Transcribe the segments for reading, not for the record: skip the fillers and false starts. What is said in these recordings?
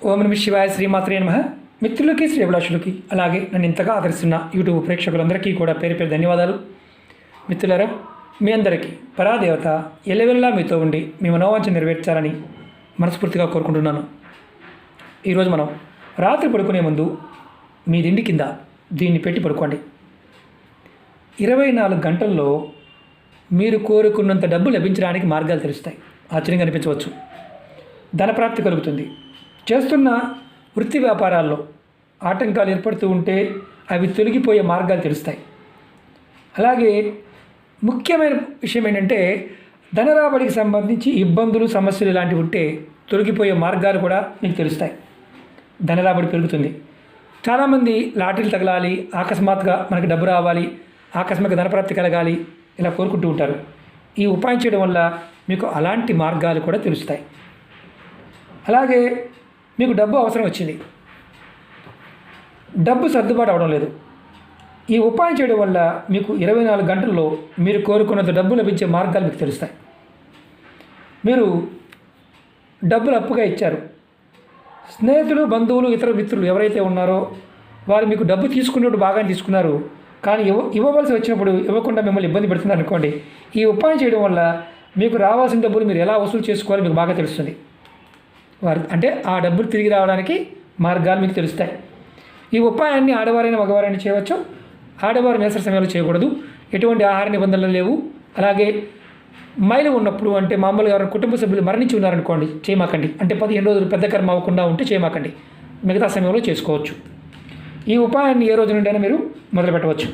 ఓం నమః శివాయ, శ్రీమాత్రే నమః. మిత్రులకి, శ్రేభిలాషులకి, అలాగే నన్ను ఇంతగా ఆదరిస్తున్న యూట్యూబ్ ప్రేక్షకులందరికీ కూడా పేరు పేరు ధన్యవాదాలు. మిత్రులారా, మీ అందరికీ పరాదేవత ఎల్లవెల్లా మీతో ఉండి మీ మనోవాంఛ నెరవేర్చాలని మనస్ఫూర్తిగా కోరుకుంటున్నాను. ఈరోజు మనం రాత్రి పడుకునే ముందు మీ దిండి కింద దీన్ని పెట్టి పడుకోండి. 24 గంటల్లో మీరు కోరుకున్నంత డబ్బు లభించడానికి మార్గాలు తెలుస్తాయి. ఆశ్చర్యంగా అనిపించవచ్చు. ధనప్రాప్తి కలుగుతుంది. చేస్తున్న వృత్తి వ్యాపారాల్లో ఆటంకాలు ఏర్పడుతూ ఉంటే అవి తొలగిపోయే మార్గాలు తెలుస్తాయి. అలాగే ముఖ్యమైన విషయం ఏంటంటే, ధన రాబడికి సంబంధించి ఇబ్బందులు, సమస్యలు ఇలాంటివి ఉంటే తొలగిపోయే మార్గాలు కూడా మీకు తెలుస్తాయి. ధన రాబడి పెరుగుతుంది. చాలామంది లాటరీలు తగలాలి, అకస్మాత్తుగా మనకి డబ్బు రావాలి, ఆకస్మిక ధనప్రాప్తి కలగాలి, ఇలా కోరుకుంటూ ఉంటారు. ఈ ఉపాయం చేయడం వల్ల మీకు అలాంటి మార్గాలు కూడా తెలుస్తాయి. అలాగే మీకు డబ్బు అవసరం వచ్చింది, డబ్బు సర్దుబాటు అవడం లేదు. ఈ ఉపాయం చేయడం వల్ల మీకు 24 గంటల్లో మీరు కోరుకున్నంత డబ్బు లభించే మార్గాలు మీకు తెలుస్తాయి. మీరు డబ్బులు అప్పుగా ఇచ్చారు, స్నేహితులు, బంధువులు, ఇతర మిత్రులు ఎవరైతే ఉన్నారో వారు మీకు డబ్బు తీసుకున్నప్పుడు బాగానే తీసుకున్నారు, కానీ ఇవ్వవలసి వచ్చినప్పుడు ఇవ్వకుండా మిమ్మల్ని ఇబ్బంది పెడుతున్నారు అనుకోండి. ఈ ఉపాయం చేయడం వల్ల మీకు రావాల్సిన డబ్బులు మీరు ఎలా వసూలు చేసుకోవాలో మీకు బాగా తెలుస్తుంది. అంటే ఆ డబ్బులు తిరిగి రావడానికి మార్గాలు మీకు తెలుస్తాయి. ఈ ఉపాయాన్ని ఆడవారైనా మగవారైనా చేయవచ్చు. ఆడవారు మేసర సమయంలో చేయకూడదు. ఎటువంటి ఆహార నిబంధనలు లేవు. అలాగే మైలు ఉన్నప్పుడు, అంటే మామూలుగా ఎవరైనా కుటుంబ సభ్యులు మరణించి ఉన్నారనుకోండి, చేయమాకండి. అంటే 15 రోజులు పెద్ద కర్మ అవ్వకుండా ఉంటే చేయమాకండి. మిగతా సమయంలో చేసుకోవచ్చు. ఈ ఉపాయాన్ని ఏ రోజు నుండైనా మీరు మొదలు పెట్టవచ్చు.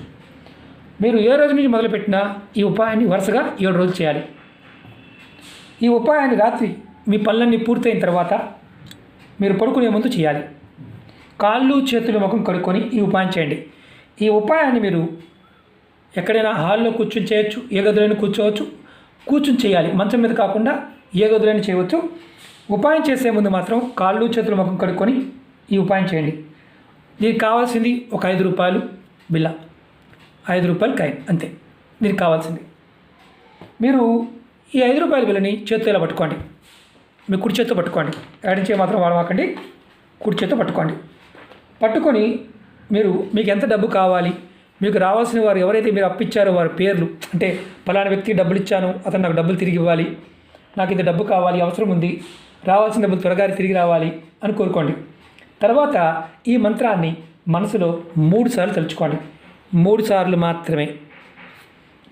మీరు ఏ రోజు నుంచి మొదలుపెట్టినా ఈ ఉపాయాన్ని వరుసగా 7 రోజులు చేయాలి. ఈ ఉపాయాన్ని రాత్రి మీ పనులన్నీ పూర్తయిన తర్వాత మీరు పడుకునే ముందు చేయాలి. కాళ్ళు, చేతులు, ముఖం కడుక్కొని ఈ ఉపాయం చేయండి. ఈ ఉపాయాన్ని మీరు ఎక్కడైనా హాల్లో కూర్చొని చేయొచ్చు, ఏ గదిలోనే కూర్చోవచ్చు. కూర్చొని చేయాలి, మంచం మీద కాకుండా ఏ గదిలోనే చేయవచ్చు. ఉపాయం చేసే ముందు మాత్రం కాళ్ళు, చేతులు, ముఖం కడుక్కొని ఈ ఉపాయం చేయండి. దీనికి కావాల్సింది ఒక 5 రూపాయలు బిల్ల, 5 రూపాయలు కాయిన్, అంతే దీనికి కావాల్సింది. మీరు ఈ 5 రూపాయల బిల్లని చేత్తో ఇలా పట్టుకోండి. మీ కుడి చేత్తో పట్టుకోండి, ఎడమ చేయి మాత్రం వాడమాకండి. కుడి చేత్తో పట్టుకోండి. పట్టుకొని మీకు ఎంత డబ్బు కావాలి, మీకు రావాల్సిన వారు ఎవరైతే మీరు అప్పిచ్చారో వారి పేర్లు, అంటే పలానా వ్యక్తికి డబ్బులు ఇచ్చాను, అతను నాకు డబ్బులు తిరిగి ఇవ్వాలి, నాకు ఇంత డబ్బు కావాలి, అవసరం ఉంది, రావాల్సిన డబ్బులు త్వరగా తిరిగి రావాలి అని కోరుకోండి. తర్వాత ఈ మంత్రాన్ని మనసులో 3 సార్లు తలుచుకోండి. 3 సార్లు మాత్రమే.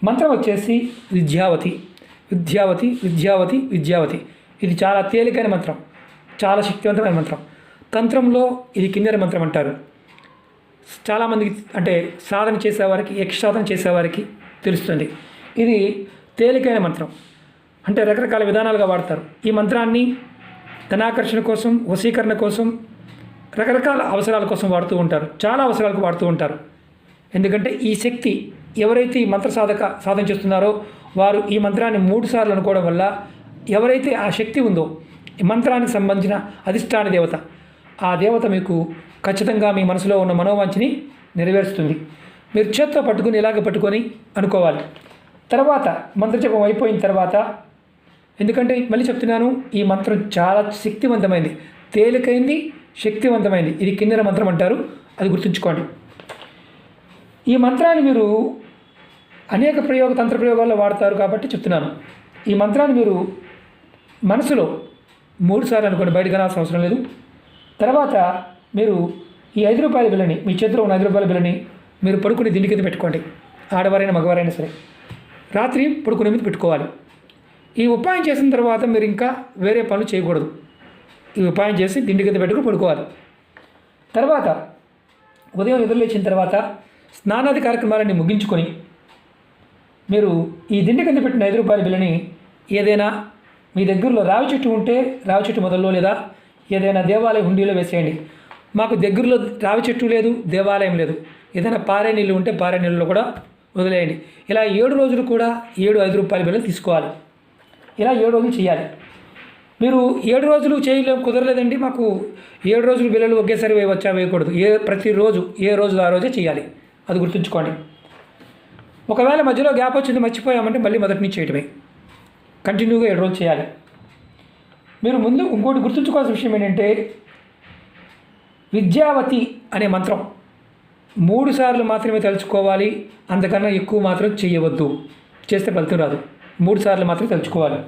మంత్రం వచ్చేసి విద్యావతి, విద్యావతి, విద్యావతి, విద్యావతి. ఇది చాలా తేలికైన మంత్రం, చాలా శక్తివంతమైన మంత్రం. తంత్రంలో ఇది కిన్నెర మంత్రం అంటారు. చాలామందికి, అంటే సాధన చేసేవారికి, యక్షసాధన చేసేవారికి తెలుస్తుంది. ఇది తేలికైన మంత్రం, అంటే రకరకాల విధానాలుగా వాడతారు. ఈ మంత్రాన్ని ధనాకర్షణ కోసం, వశీకరణ కోసం, రకరకాల అవసరాల కోసం వాడుతూ ఉంటారు. చాలా అవసరాలకు వాడుతూ ఉంటారు. ఎందుకంటే ఈ శక్తి, ఎవరైతే ఈ మంత్ర సాధన చేస్తున్నారో వారు ఈ మంత్రాన్ని 3 సార్లు అనుకోవడం వల్ల ఎవరైతే ఆ శక్తి ఉందో, ఈ మంత్రానికి సంబంధించిన అధిష్టాన దేవత, ఆ దేవత మీకు ఖచ్చితంగా మీ మనసులో ఉన్న మనోవాంఛని నెరవేరుస్తుంది. మీరు చేత్తో పట్టుకుని ఇలాగ పట్టుకొని అనుకోవాలి. తర్వాత మంత్రజపం అయిపోయిన తర్వాత, ఎందుకంటే మళ్ళీ చెప్తున్నాను, ఈ మంత్రం చాలా శక్తివంతమైంది, తేలికైంది, శక్తివంతమైంది. ఇది కిన్నెర మంత్రం అంటారు, అది గుర్తుంచుకోండి. ఈ మంత్రాన్ని మీరు అనేక తంత్ర ప్రయోగాల్లో వాడతారు కాబట్టి చెప్తున్నాను. ఈ మంత్రాన్ని మీరు మనసులో 3 సార్లు అనుకోండి, బయటకు రావాల్సిన అవసరం లేదు. తర్వాత మీరు ఈ 5 రూపాయల బిల్లని, మీ చేతిలో ఉన్న 5 రూపాయల బిల్లని మీరు పడుకునే దిండి కింద పెట్టుకోండి. ఆడవారైనా మగవారైనా సరే రాత్రి పడుకునే మీద పెట్టుకోవాలి. ఈ ఉపాయం చేసిన తర్వాత మీరు ఇంకా వేరే పనులు చేయకూడదు. ఈ ఉపాయం చేసి దిండి కింద పెట్టుకుని పడుకోవాలి. తర్వాత ఉదయం నిద్రలేచిన తర్వాత స్నానాది కార్యక్రమాలన్నీ ముగించుకొని మీరు ఈ దిండి కింద పెట్టిన 5 రూపాయల బిల్లని ఏదైనా మీ దగ్గరలో రావి చెట్టు ఉంటే రావి చెట్టు మొదల్లో, లేదా ఏదైనా దేవాలయ హుండీలో వేసేయండి. మాకు దగ్గరలో రావి చెట్టు లేదు, దేవాలయం లేదు, ఏదైనా పారే నీళ్ళు ఉంటే పారే నీళ్ళలో కూడా వదిలేయండి. ఇలా 7 రోజులు కూడా 7 5 రూపాయల బిల్లు తీసుకోవాలి. ఇలా 7 రోజులు చేయాలి. మీరు 7 రోజులు చేయలేము, కుదరలేదండి మాకు 7 రోజులు బిల్లలు ఒకేసారి వేయకూడదు. ప్రతిరోజు ఏ రోజు ఆ రోజే చేయాలి, అది గుర్తుంచుకోండి. ఒకవేళ మధ్యలో గ్యాప్ వచ్చింది, మర్చిపోయామంటే మళ్ళీ మొదటి నుంచి చేయటమే. కంటిన్యూగా 7 రోజులు చేయాలి. మీరు ముందు ఇంకోటి గుర్తుంచుకోవాల్సిన విషయం ఏంటంటే, విద్యావతి అనే మంత్రం 3 సార్లు మాత్రమే తలుచుకోవాలి, అంతకన్నా ఎక్కువ మాత్రం చేయవద్దు. చేస్తే ఫలితం రాదు. 3 సార్లు మాత్రమే తలుచుకోవాలి.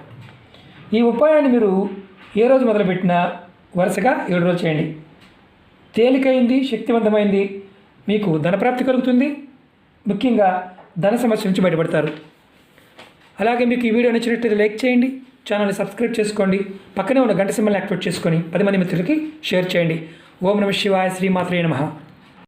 ఈ ఉపాయాన్ని మీరు ఏ రోజు మొదలుపెట్టినా వరుసగా 7 రోజులు చేయండి. తేలికైంది, శక్తివంతమైంది. మీకు ధనప్రాప్తి కలుగుతుంది. ముఖ్యంగా ధన సమస్య నుంచి బయటపడతారు. అలాగే మీకు ఈ వీడియో నచ్చినట్లయితే లైక్ చేయండి, ఛానల్ని సబ్స్క్రైబ్ చేసుకోండి, పక్కనే ఉన్న గంట సింబల్ని యాక్టివేట్ చేసుకొని 10 మంది మిత్రులకి షేర్ చేయండి. ఓం నమః శివాయ, శ్రీమాత్రే నమః.